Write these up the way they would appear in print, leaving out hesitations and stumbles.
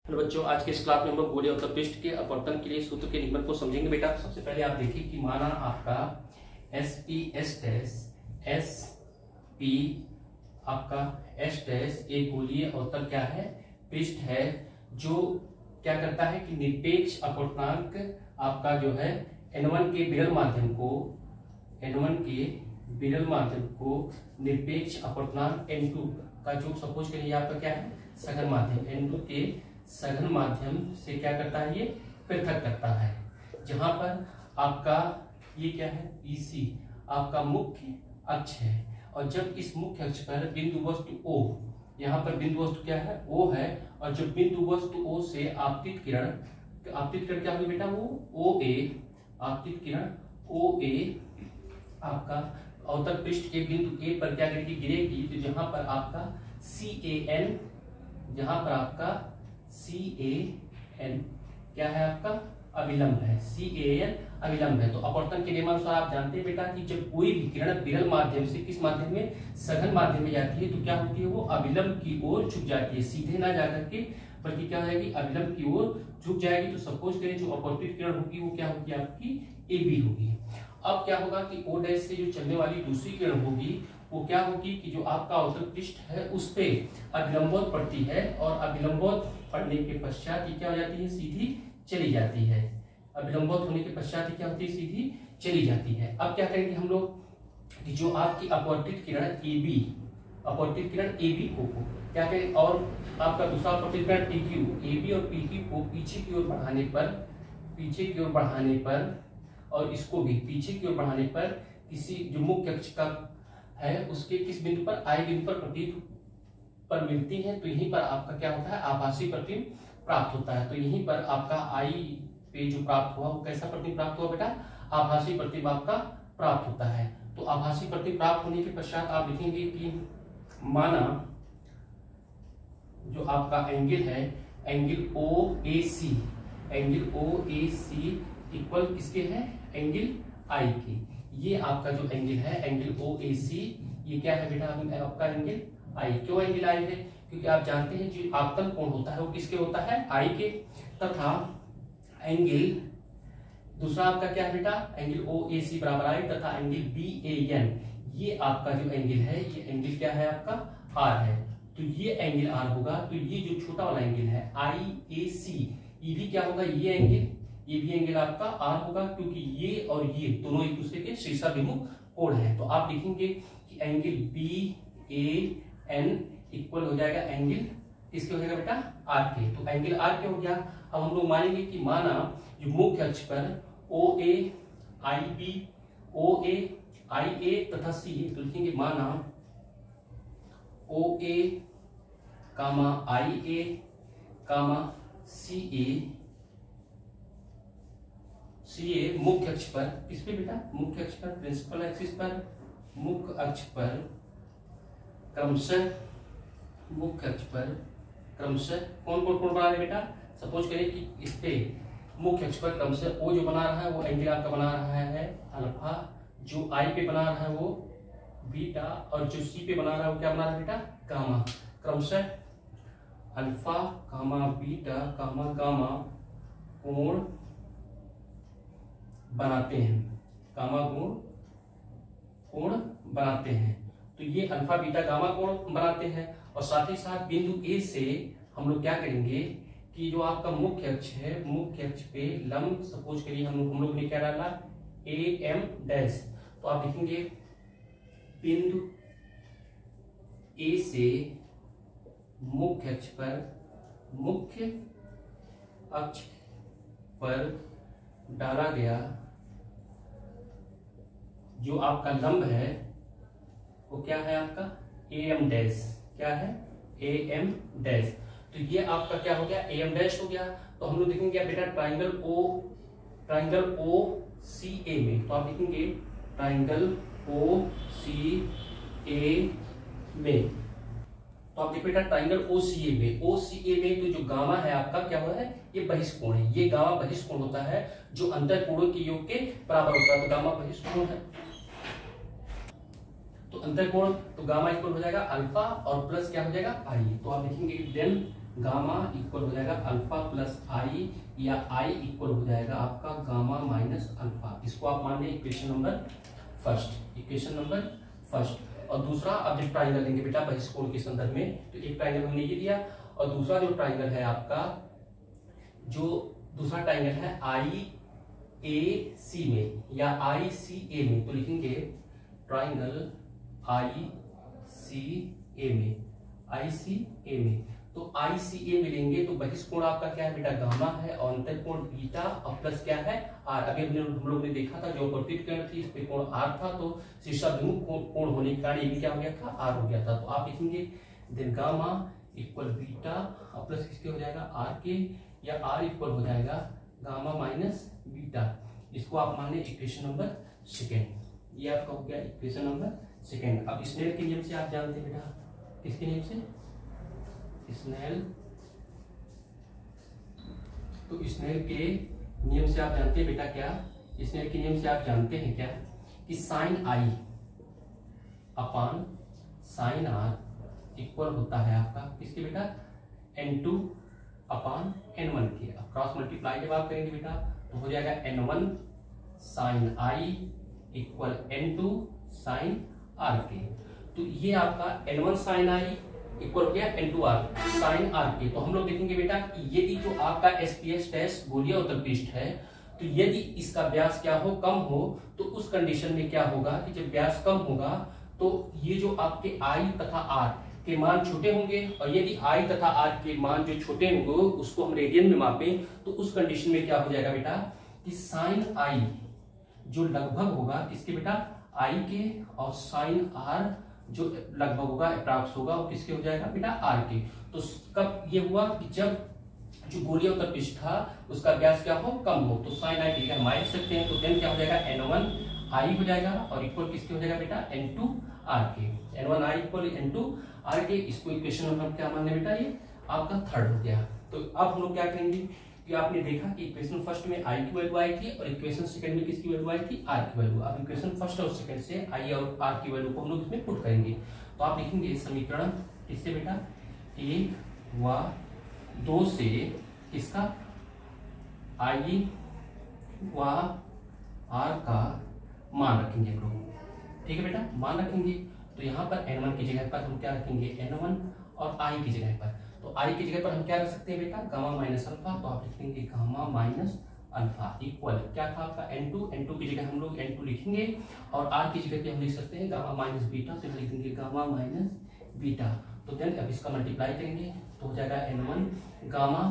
Hello बच्चों, आज के इस क्लास में हम लोग गोलीय अवतल पृष्ठ के अपवर्तन के लिए सूत्र के निगमन को समझेंगे। बेटा तो सबसे पहले आप देखिए कि माना आपका एस पी एस पी आपका एस डैश एक गोलीय अवतल क्या है, पृष्ठ है, जो क्या करता है कि निरपेक्ष अपवर्तनांक आपका जो है n1 के विरल माध्यम को निरपेक्ष अपवर्तनांक n2 का जो सपोज करिए आपका क्या है सघन माध्यम n2 के सघन माध्यम से क्या करता है, ये पृथक करता है। जहां पर आपका ये क्या है PC आपका मुख्य अक्ष है, और जब इस मुख्य अक्ष पर बिंदु वस्तु O, यहाँ पर बिंदु वस्तु क्या है O है, और जब बिंदु वस्तु O से आपतित किरण क्या होगी बेटा, वो OA, आपतित किरण OA आपका अवतल पृष्ठ के बिंदु A पर क्या करेगी, गिरेगी। तो जहां पर आपका CAN क्या है आपका अविलंब है, CAN अविलंब है। तो अपवर्तन के नियमानुसार आप जानते हैं बेटा कि जब कोई भी किरण विरल माध्यम से किस माध्यम में, सघन माध्यम में जाती है, तो क्या होती है, वो अविलंब की ओर झुक जाती है, सीधे ना जाकर के, बल्कि क्या हो जाएगी अविलंब की ओर झुक जाएगी। तो सपोज करें जो अपवर्तित किरण होगी वो क्या होगी आपकी AB होगी। अब क्या होगा कि O डैश से जो चलने वाली दूसरी किरण होगी वो क्या होगी कि जो आपका अवतल पृष्ठ है उस पे अभिलंबवत पड़ती है, और अभिलंबवत पड़ने के पश्चात ये क्या हो जाती है, सीधी चली जाती है। अभिलंबवत होने के पश्चात ये क्या होती है, सीधी चली जाती है। अब क्या करेंगे हम लोग कि जो आपकी अपवर्तित किरण AB को क्या करें, और आपका दूसरा अपवर्तित किरण PQ, AB और PQ को पीछे की ओर बढ़ाने पर और इसको भी पीछे की ओर बढ़ाने पर किसी जो मुख्य अक्ष का है उसके किस बिंदु पर, I बिंदु पर प्रतीत पर मिलती है। तो यहीं पर आपका क्या होता है, आभासी प्रतिबिंब प्राप्त होता है। तो यहीं पर आपका I पे जो प्राप्त हुआ वो कैसा प्रतिबिंब प्राप्त हुआ बेटा, आभासी प्रतिबिंब आपका प्राप्त होता है। तो आभासी प्रतिबिंब प्राप्त होने के पश्चात आप लिखेंगे कि माना जो आपका एंगल है, एंगल OAC इक्वल किसके है, एंगल I के। ये आपका जो एंगल है एंगल OAC, ये क्या है बेटा आपका एंगल I। क्यों एंगल I है, क्योंकि आप जानते हैं जो आपतन कोण होता है वो किसके होता है, I के। तथा एंगल दूसरा आपका क्या है बेटा, एंगल OAC बराबर I, तथा एंगल BAN, ये आपका जो एंगल है ये एंगल क्या है आपका R है। तो ये एंगल R होगा। तो ये जो छोटा वाला एंगल है IAC, ये भी क्या होगा, ये भी एंगल आपका R होगा, क्योंकि ये और ये दोनों एक दूसरे के शीर्षाभिमुख कोण है। तो आप लिखेंगे कि एंगल BAN इक्वल हो जाएगा एंगल किसके हो जाएगा बेटा, R के। तो एंगल R के हो गया। अब हम लोग मानेंगे कि माना जो मुख्य अक्ष पर OA, IA तथा CA, तो लिखेंगे माना OA, IA, CA मुख्य अक्ष पर, किस पे बेटा, मुख्य अक्ष पर, प्रिंसिपल एक्सिस पर, मुख्य अक्ष पर क्रमशः कौन कौन बना रहे बेटा, सपोज करें कि इस पे मुख्य अक्ष पर क्रमशः O जो बना रहा है वो एंगल आपका बना रहा है अल्फा, जो I पे बना रहा है वो बीटा, और जो C पे बना रहा है वो क्या बना रहा है बेटा, गामा। क्रमशः अल्फा गामा बीटा गामा कोण बनाते हैं, गामा कोण बनाते हैं। तो ये अल्फा बीटा गामा कोण बनाते हैं, और साथ ही साथ बिंदु A से हम लोग क्या करेंगे कि जो आपका मुख्य अक्ष है, मुख्य अक्ष पे लंब सपोज करिए हम लोग ने क्या डाला AM डैश। तो आप लिखेंगे बिंदु A से मुख्य अक्ष पर डाला गया जो आपका लंब है वो क्या है आपका AM डैश, क्या है AM डैश। तो ये आपका क्या हो गया, AM डैश हो गया। तो हम लोग देखेंगे बेटा ट्राइंगल OCA में, तो आप देखेंगे ट्राइंगल OCA में, तो आप देखो बेटा ट्राइंगल OCA में तो जो गामा है आपका क्या हुआ है, ये बहिष्कोण है। ये गामा बहिष्कोण होता है जो अंतर कोणों के योग के बराबर होता है। तो गामा बहिष्कोण है, तो अंतर कोण, तो गामा इक्वल हो जाएगा अल्फा और प्लस क्या हो जाएगा I। तो आप लिखेंगे देन गामा इक्वल हो जाएगा अल्फा प्लस आई, या आई इक्वल हो जाएगा आपका गामा माइनस अल्फा। इसको आप मान लें equation number first, equation number first. और दूसरा आप जब ट्राइंगल लेंगे बेटा बहिष्कोण के संदर्भ में, तो एक ट्राइंगल हमने ये लिया, और दूसरा जो ट्राइंगल है आपका, जो दूसरा ट्राइंगल है आई ए सी में या आई सी ए में, तो लिखेंगे ट्राइंगल आई सी ए में, आई सी ए में। तो आई सी ए मिलेंगे तो बहिष्कोण आपका क्या है बेटा गामा है, और अंतःकोण बीटा, और प्लस क्या है आर। अभी हम लोग ने देखा था जो अपवर्तित किरण थी इस पे कोण आर था, तो शीर्षाभिमुख कोण होने के कारण ये भी क्या हो गया था, आर हो गया था। तो आप लिखेंगे देन गामा इक्वल बीटा और प्लस किसके हो जाएगा आर के, या आर इक्वल हो जाएगा गामा माइनस बीटा। इसको आप मान लें इक्वेशन नंबर सेकेंड। ये आपका हो गया इक्वेशन नंबर सेकेंड। अब स्नेल के नियम से आप जानते हैं बेटा, किसके नियम से, स्नेल, तो स्नेल के नियम से आप जानते हैं बेटा क्या, स्नेल के नियम से आप जानते हैं क्या कि sine i upon sine r equal होता है आपका किसके बेटा, n2 अपान n1 के। अब क्रॉस मल्टीप्लाई जब आप करेंगे बेटा तो हो जाएगा n1 sine i equal n2 sine r के। तो ये आपका n1 साइन आई इक्वल हो गया n2 आर साइन आर के। तो हम लोग देखेंगे बेटा कि यदि जो आपका एसपीएस टेस्ट गोलीय उत्तल पृष्ठ है, तो यदि इसका व्यास क्या हो, कम हो, तो उस कंडीशन में क्या होगा कि जब व्यास कम होगा तो ये जो आपके आई तथा आर के मान छोटे होंगे, और यदि आई तथा आर के मान जो छोटे होंगे उसको हम रेडियन में मापें, तो उस कंडीशन में क्या हो जाएगा बेटा कि साइन आई जो लगभग होगा किसके बेटा, आई के, और साइन आर जो लगभग होगा अप्रॉक्स होगा वो किसके हो जाएगा बेटा, आर के। तो कब ये हुआ कि जब जो गोलीय उत्तल पृष्ठ था उसका व्यास क्या हो, कम हो, तो साइन आई की जगह हम आई लिख सकते हैं। तो देन क्या हो जाएगा n1 आई हो जाएगा और इक्वल किसके हो जाएगा बेटा, n2 आर के। n1 I equal n2 are के। इसको इक्वेशन नंबर क्या मान लें बेटा, ये आपका थर्ड हो गया। तो अब हम लोग क्या करेंगे कि आपने देखा कि इक्वेशन फर्स्ट में आई की वैल्यू आई थी और इक्वेशन सेकंड में किसकी वैल्यू आई थी, आर की वैल्यू। अब इक्वेशन फर्स्ट और सेकंड से आई और आर की वैल्यू को हम लोग इसमें पुट करेंगे। तो आप लिखेंगे समीकरण किससे बेटा, 1 व 2 से किसका, आई व आर का मान रखेंगे हम लोग, ठीक है बेटा, मान रखेंगे। तो यहाँ पर n1 की जगह पर हम क्या रखेंगे, n1, और i की जगह पर, तो i की जगह पर हम क्या रख सकते हैं बेटा, गामा माइनस अल्फा। तो आप लिखेंगे गामा माइनस अल्फा इक्वल क्या था आपका n2 की जगह हम लोग n2 लिखेंगे, और r की जगह पे हम लिख सकते हैं गामा माइनस बीटा, तो लिख देंगे गामा माइनस बीटा। तो देन अब इसका मल्टीप्लाई करेंगे तो हो जाएगा n1 gamma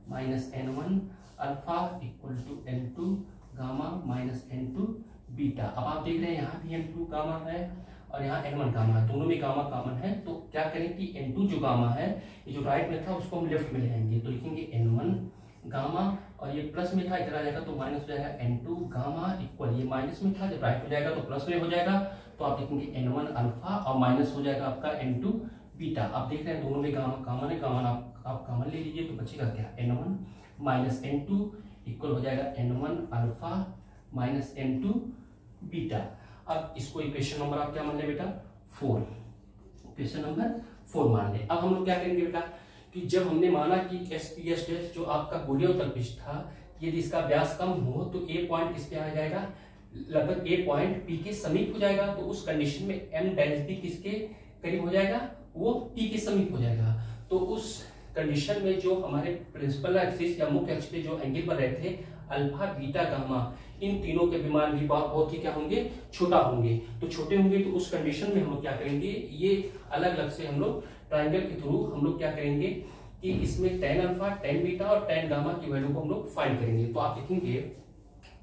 minus n1 alpha equal to n2 gamma minus n2 beta. अब आप देख रहे हैं यहाँ भी n2 गामा है और यहाँ n1 गामा है, दोनों में गामा कॉमन है। तो क्या करें कि n2 जो गामा है ये जो राइट में था उसको हम लेफ्ट में ले आएंगे, तो लिखेंगे n1 गामा, और ये प्लस में था इधर आ जाएगा तो माइनस हो जाएगा n2 गामा इक्वल, ये माइनस में था जब राइट हो जाएगा तो प्लस में हो जाएगा, तो आप लिखेंगे n1 अल्फा और माइनस हो जाएगा आपका n2 बीटा। आप देख रहे हैं दोनों में गामा कॉमन है, गामा आप कॉमन ले लीजिए तो बचेगा क्या, n1 माइनस n2 इक्वल हो जाएगा n1 alpha minus n2 beta. अब इसको इक्वेशन नंबर आप क्या मान ले बेटा, 4, इक्वेशन नंबर 4 मान ले। अब हम लोग क्या करेंगे बेटा कि जब हमने माना कि एसपीएस टेस्ट जो आपका गोलीय उत्तल पृष्ठ था, यदि इसका व्यास कम हो तो ए पॉइंट किस पे आ जाएगा, लगभग ए पॉइंट पी के समीप हो जाएगा, तो उस कंडीशन में एम डैश भी किसके करीब हो जाएगा, वो पी के समीप हो जाएगा। तो उस कंडीशन में जो हमारे प्रिंसिपल एक्सिस या मुख्य अक्ष पे जो एंगल पर रहे थे अल्फा बीटा गामा, इन तीनों के विमान भी बहुत ही क्या होंगे, छोटा होंगे। तो छोटे होंगे तो उस कंडीशन में हम लोग क्या करेंगे, ये अलग अलग से हम लोग ट्राइंगल के थ्रू हम लोग क्या करेंगे कि इसमें tan अल्फा, tan बीटा और tan गामा की वैल्यू को हम लोग फाइंड करेंगे। तो आप लिखेंगे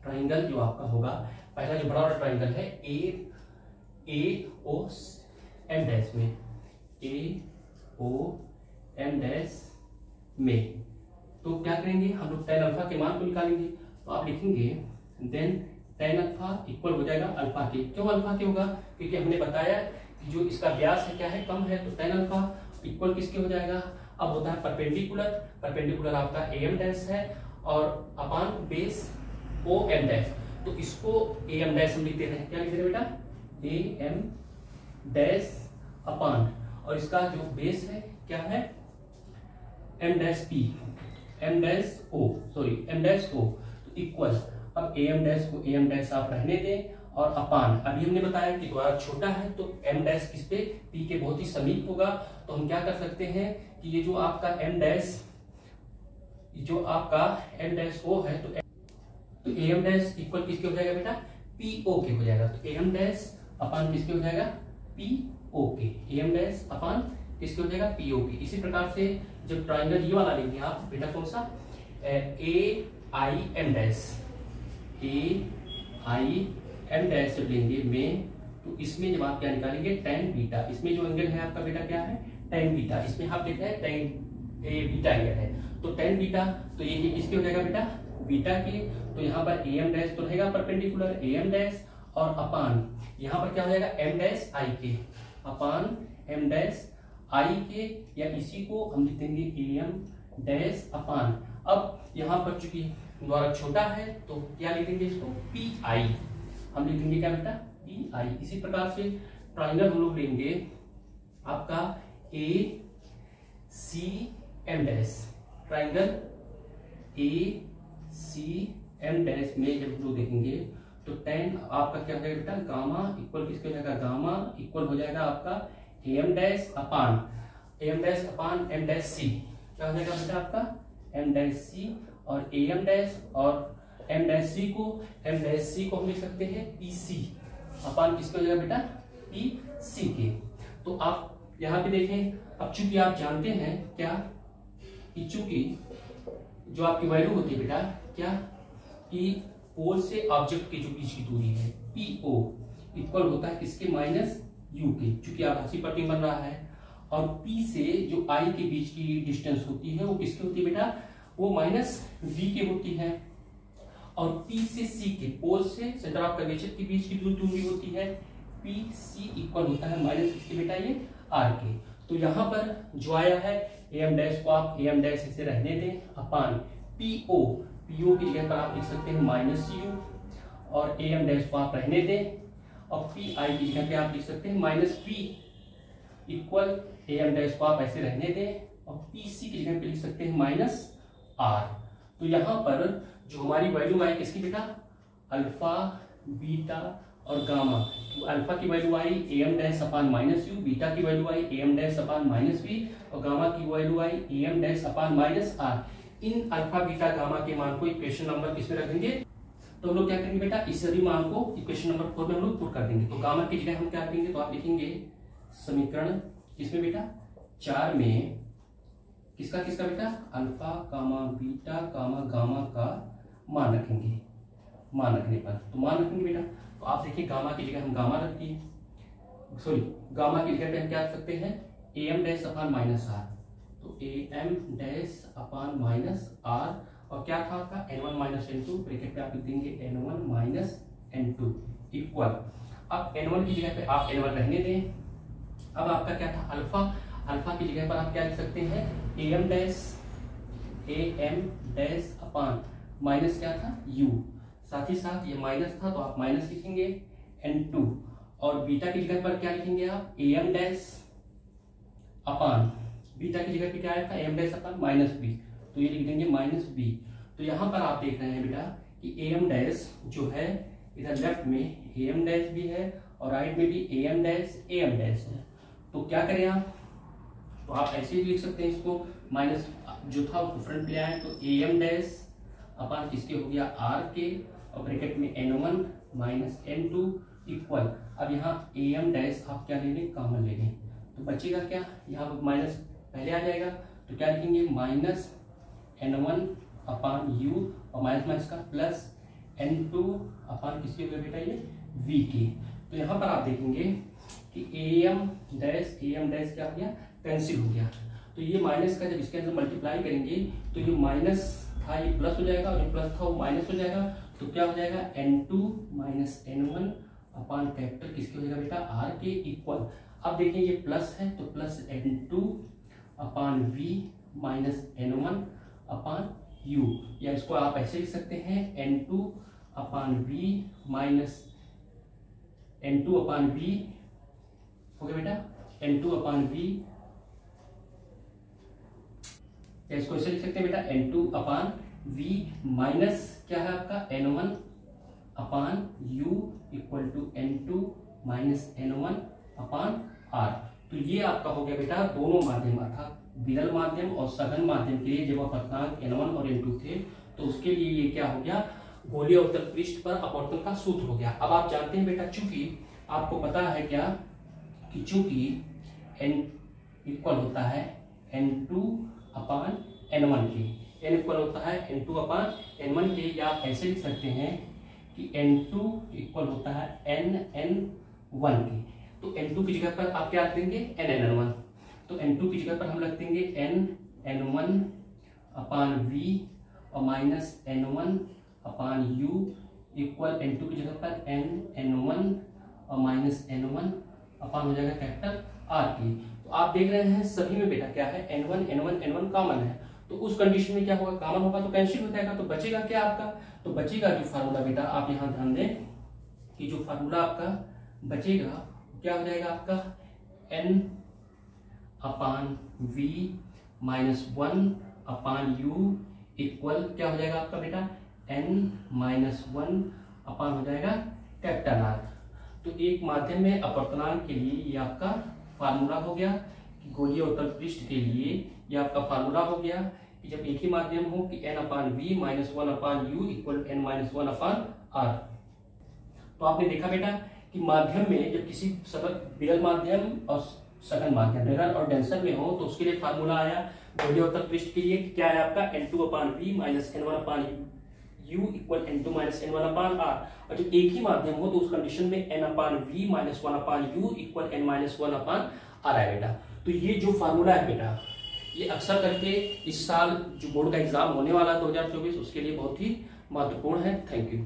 ट्राइंगल जो आपका होगा, पहला जो बड़ा वाला ट्राइंगल है ए ओ एम डैश में, ए ओ एम डैश में, तो क्या करेंगे हम लोग tan अल्फा के मान को निकालेंगे। तो आप लिखेंगे देन tan अल्फा इक्वल हो जाएगा अल्फा के। क्यों अल्फा के होगा, क्योंकि हमने बताया कि जो इसका व्यास है क्या है, कम है, तो tan अल्फा इक्वल किसके हो जाएगा, अब होता है परपेंडिकुलर, परपेंडिकुलर आपका am डैश है और अपान बेस om डैश, तो इसको am डैश हम लिख दे रहे हैं, क्या लिख दे रहे हैं बेटा, am डैश अपान, और इसका जो बेस है क्या है M dash P M dash O sorry M dash O तो इक्वल, अब ए एम डैश को ए एम डैश आप रहने दें और अपान, अभी हमने बताया कि द्वारा छोटा है तो एम डैश किस पे पी के बहुत ही समीप होगा, तो हम क्या कर सकते हैं कि ये जो आपका एम डैश ओ है तो ए एम डैश इक्वल किसके हो जाएगा बेटा, पी ओ के हो जाएगा। तो ए एम डैश अपान किसके हो जाएगा, पी ओ के, ए एम डैश अपान किसके हो जाएगा, पी ओ के। इसी प्रकार से जब ट्राइंगल ये वाला लेंगे आप बेटा कौन सा, A I M dash, A I M dash जब लेंगे में, तो इसमें जब आप क्या निकालेंगे, टेन बीटा, इसमें जो एंगल है आपका बेटा क्या है, टेन बीटा, इसमें आप देखते हैं टेन बीटा एंगल है, तो टेन बीटा, तो ये किसके हो जाएगा बेटा, बीटा के। तो यहाँ पर ए एम डैश तो रहेगा परपेंडिकुलर, ए एम डैश और अपान यहाँ पर क्या हो जाएगा, एम डैश आई के, अपान एम डैश आई के, या इसी को हम लिख देंगे ए एम डैश अपान। अब यहाँ पर चूंकि द्वारा छोटा है तो क्या लिखेंगे इसको, पी आई, हम लिखेंगे क्या बेटा, पी आई। इसी प्रकार से ट्राइंगल हम लोग लेंगे आपका A C M dash, triangle A C M dash में जब हम लोग देखेंगे तो टेन आपका क्या हो जाएगा बेटा, गामा इक्वल किसके हो जाएगा, गामा इक्वल हो जाएगा आपका A M dash upon M dash C, क्या हो जाएगा बेटा आपका एम डैश सी, और ए एम डैश और एम डैश सी को हम लिख सकते हैं पी सी अपान किसके हो जाएगा बेटा, पी सी के। तो आप यहाँ पे देखें, अब चूंकि आप जानते हैं क्या कि चूंकि जो आपकी वैल्यू होती है बेटा क्या, कि पोल से ऑब्जेक्ट के जो बीच की दूरी है पी ओ इक्वल होता है किसके, माइनस यू के, चूंकि आभासी पट्टी बन रहा है, और पी से जो आई के बीच की डिस्टेंस होती है वो किसकी होती है बेटा, वो माइनस वी के होती है, और पी से सी के, पोल से सेंटर ऑफ कर्वेचर के बीच की दूरी होती है पी सी इक्वल होता है माइनस किसके बेटा, ये आर के। तो यहाँ पर जो आया है ए एम डैश को आप ए एम डैश से रहने दें अपान पी ओ की जगह पर आप लिख सकते हैं माइनस यू, और ए एम डैश को आप रहने दें, और पी आई की जगह पे आप लिख सकते हैं minus P equal A M dash को आप ऐसे रहने दें, और पी सी की जगह पे लिख सकते हैं माइनस आर। तो यहाँ पर जो हमारी वैल्यू आई किसकी बेटा, अल्फा बीटा और गामा, तो अल्फा की वैल्यू आई A M dash upon minus U, beta की वैल्यू आई A M dash upon minus V, और गामा की वैल्यू आई A M dash upon minus R. इन अल्फा बीटा गामा के मान को इक्वेशन नंबर किसमें रख देंगे, तो हम लोग क्या करेंगे बेटा, इस सभी मान को इक्वेशन नंबर 4 में हम लोग पुट कर देंगे। तो गामा की जगह हम क्या करेंगे, तो आप लिखेंगे समीकरण किसमें बेटा, 4 में किसका बेटा, अल्फा कामा बीटा कामा गामा का मान रखेंगे, मान रखने पर तो मान रखेंगे बेटा, तो आप देखिए गामा की जगह हम गामा रख दिए, सॉरी गामा की जगह पे हम क्या रख सकते हैं, A M dash upon minus R, तो A M dash upon minus R, और क्या था आपका n1 माइनस n2, ब्रैकेट पे आप लिख देंगे n1 माइनस n2 इक्वल, अब n1 की जगह पे आप n1 रहने दें, अब आपका क्या था अल्फा की जगह पर आप क्या लिख सकते हैं, A M dash upon minus क्या था u, साथ ही साथ ये माइनस था तो आप माइनस लिखेंगे n2, और बीटा की जगह पर क्या लिखेंगे आप, A M dash upon, beta की जगह पे क्या आया था, M dash upon minus B, तो ये लिख देंगे माइनस बी। तो यहाँ पर आप देख रहे हैं बेटा कि ए एम डैश जो है इधर लेफ्ट में ए एम डैश भी है और राइट में भी ए एम डैश है, तो क्या करें आप, तो आप ऐसे ही लिख सकते हैं इसको, माइनस जो था उसको फ्रंट ले आए, तो ए एम डैश अपान किसके हो गया आर के, और ब्रैकेट में n1 माइनस n2 इक्वल, अब यहाँ ए एम डैश आप क्या ले लें, कॉमन ले लें, तो बचेगा क्या, यहाँ पर माइनस पहले आ जाएगा, तो क्या लिखेंगे माइनस n1 अपान u, और माइनस का प्लस n2 अपान किसके हो गया बेटा, ये v के। तो यहाँ पर आप देखेंगे कि ए एम डैश क्या हो गया, कैंसिल हो गया, तो ये माइनस का जब इसके अंदर मल्टीप्लाई करेंगे तो ये माइनस था ये प्लस हो जाएगा, और जो प्लस था वो माइनस हो जाएगा, तो क्या हो जाएगा n2 माइनस n1 अपान कैपिटल किसके हो जाएगा बेटा, r के इक्वल। अब देखिए ये प्लस है तो प्लस n2 अपान v minus n1 upon u, या इसको आप ऐसे लिख सकते हैं n2 अपान v माइनस n2 अपान v हो गया बेटा, n2 अपान v या इसको ऐसे लिख सकते हैं बेटा N2 अपान V माइनस क्या है आपका N1 upon U equal to N2 minus N1 upon R। तो ये आपका हो गया बेटा दोनों माध्यम अर्थात विरल माध्यम और सघन माध्यम के लिए जब अपवर्तनांक N1 और N2 थे तो उसके लिए ये क्या हो गया, गोलीय अवतल पृष्ठ पर अपवर्तन का सूत्र हो गया। अब आप जानते हैं बेटा, चूंकि आपको पता है क्या कि चूंकि N इक्वल होता है N2 अपान N1 के, N इक्वल होता है N2 अपान N1 के, या आप ऐसे लिख सकते हैं कि N2 इक्वल होता है N1 के। तो N2 की जगह पर आप क्या रख देंगे N1। तो N2 की जगह पर हम रख देंगे N1 अपान V और minus N1 upon U equal N2 की जगह पर N1 और माइनस N1 अपान हो जाएगा कैपिटल R की। तो आप देख रहे हैं सभी में बेटा क्या है N1 कॉमन है, तो उस कंडीशन में क्या होगा, कॉमन होगा तो कैंसिल हो जाएगा। तो बचेगा क्या आपका, तो बचेगा जो फार्मूला बेटा आप यहाँ ध्यान दें कि जो फार्मूला आपका बचेगा क्या हो जाएगा आपका N अपान V माइनस 1 अपान U इक्वल क्या हो जाएगा आपका बेटा N माइनस 1 अपान हो जाएगा कैपिटल R। तो एक माध्यम में अपवर्तनांक के लिए ये आपका फार्मूला हो गया कि गोलीय अवतल पृष्ठ के लिए ये आपका फार्मूला हो गया कि जब एक ही माध्यम हो कि N अपान V माइनस 1 अपान U इक्वल N माइनस 1 अपान R। तो आपने देखा बेटा कि माध्यम में जब किसी विरल माध्यम और सघन माध्यम विरल और डेंसर में हो तो उसके लिए फार्मूला आया गोलीय अवतल पृष्ठ के लिए क्या है आपका N2 अपान V minus N1 upon U equal N2 minus N1 upon R। और जब एक ही माध्यम हो तो उस कंडीशन में N अपान V माइनस 1 अपान U इक्वल N माइनस 1 अपान R है बेटा। तो ये जो फार्मूला है बेटा ये अक्सर करके इस साल जो बोर्ड का एग्जाम होने वाला है 2024 उसके लिए बहुत ही महत्वपूर्ण है। Thank you.